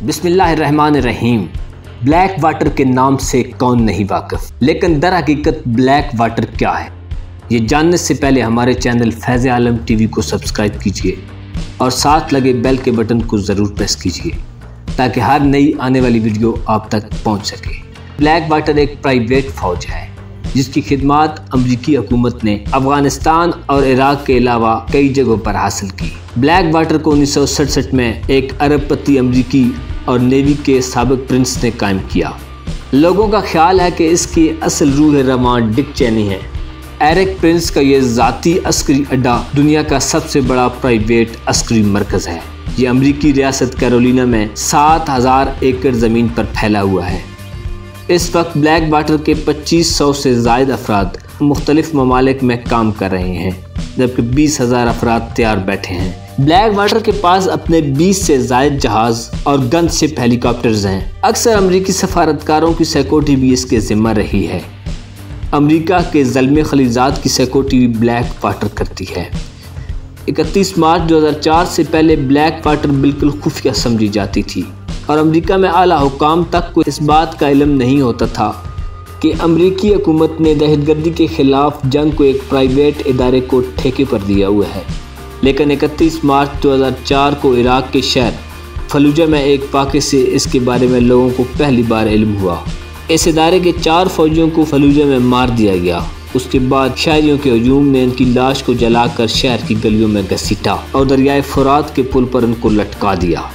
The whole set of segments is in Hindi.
बिस्मिल्लाहिर्रहमानिर्रहीम। ब्लैक वाटर के नाम से कौन नहीं वाकिफ़, लेकिन दर हकीकत ब्लैक वाटर क्या है, ये जानने से पहले हमारे चैनल फैज़ आलम टीवी को सब्सक्राइब कीजिए और साथ लगे बेल के बटन को ज़रूर प्रेस कीजिए ताकि हर नई आने वाली वीडियो आप तक पहुंच सके। ब्लैक वाटर एक प्राइवेट फ़ौज है जिसकी खिदमात अमरीकी हुकूमत ने अफ़गानिस्तान और इराक़ के अलावा कई जगहों पर हासिल की। ब्लैक वाटर को 1967 में एक अरबपति अमरीकी और नेवी के साबिक प्रिंस ने कायम किया। लोगों का ख्याल है कि इसकी असल रूह रवान डिक चेनी है। एरिक प्रिंस का ये ज़ाती अस्करी अड्डा दुनिया का सबसे बड़ा प्राइवेट अस्करी मरकज़ है। ये अमरीकी रियासत कैरोलिना में 7000 एकड़ ज़मीन पर फैला हुआ है। इस वक्त ब्लैक वाटर के 2500 से ज़ायद अफराद मुख्तलिफ ममालिक में काम कर रहे हैं, जबकि 20,000 अफराद तैयार बैठे हैं। ब्लैक वाटर के पास अपने 20 से ज़ायद जहाज़ और गन शिप हेलीकॉप्टर्स हैं। अक्सर अमरीकी सफारतकारों की सिक्योरिटी भी इसके ज़िम्मा रही है। अमरीका के ज़ल्मे खलीजात की सिक्योरिटी भी ब्लैक वाटर करती है। 31 मार्च 2004 से पहले ब्लैक वाटर बिल्कुल खुफिया समझी जाती थी और अमरीका में आला हुकाम तक को इस बात का इल्म नहीं होता था कि अमरीकी हुकूमत ने दहशतगर्दी के ख़िलाफ़ जंग को एक प्राइवेट इदारे को ठेके पर दिया हुआ है। लेकिन 31 मार्च 2004 को इराक़ के शहर फलूजा में एक वाक़े से इसके बारे में लोगों को पहली बार इल्म हुआ। इस इदारे के 4 फौजियों को फलूजा में मार दिया गया। उसके बाद शहरियों के हजूम ने इनकी लाश को जलाकर शहर की गलियों में घसीटा और दरियाए फुरात के पुल पर इनको लटका दिया।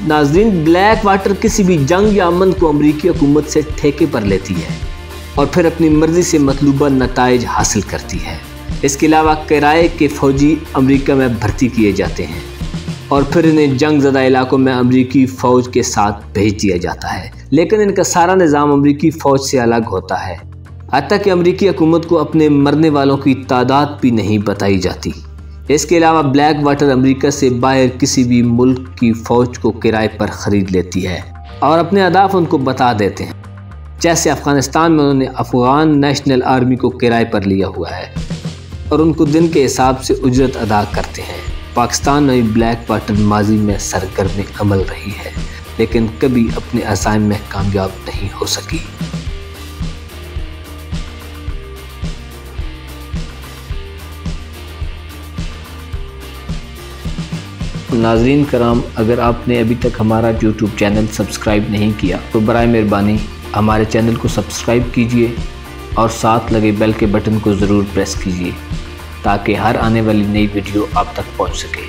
नाज़रीन, ब्लैक वाटर किसी भी जंग या अमन को अमरीकी हुकूमत से ठेके पर लेती है और फिर अपनी मर्ज़ी से मतलूबा नताइज हासिल करती है। इसके अलावा किराए के फ़ौजी अमरीका में भर्ती किए जाते हैं और फिर इन्हें जंग ज़दा इलाकों में अमरीकी फ़ौज के साथ भेज दिया जाता है। लेकिन इनका सारा निज़ाम अमरीकी फ़ौज से अलग होता है। हत्ता कि अमरीकी हुकूमत को अपने मरने वालों की तादाद भी नहीं बताई जाती। इसके अलावा ब्लैक वाटर अमेरिका से बाहर किसी भी मुल्क की फ़ौज को किराए पर ख़रीद लेती है और अपने अहदाफ उनको बता देते हैं। जैसे अफ़गानिस्तान में उन्होंने अफ़गान नेशनल आर्मी को किराए पर लिया हुआ है और उनको दिन के हिसाब से उजरत अदा करते हैं। पाकिस्तान में ब्लैक वाटर माजी में सरगर्म अमल रही है, लेकिन कभी अपने अज़ाइम में कामयाब नहीं हो सकी। नाज़रीन कराम, अगर आपने अभी तक हमारा यूट्यूब चैनल सब्सक्राइब नहीं किया तो बराए मेहरबानी हमारे चैनल को सब्सक्राइब कीजिए और साथ लगे बेल के बटन को ज़रूर प्रेस कीजिए ताकि हर आने वाली नई वीडियो आप तक पहुंच सके।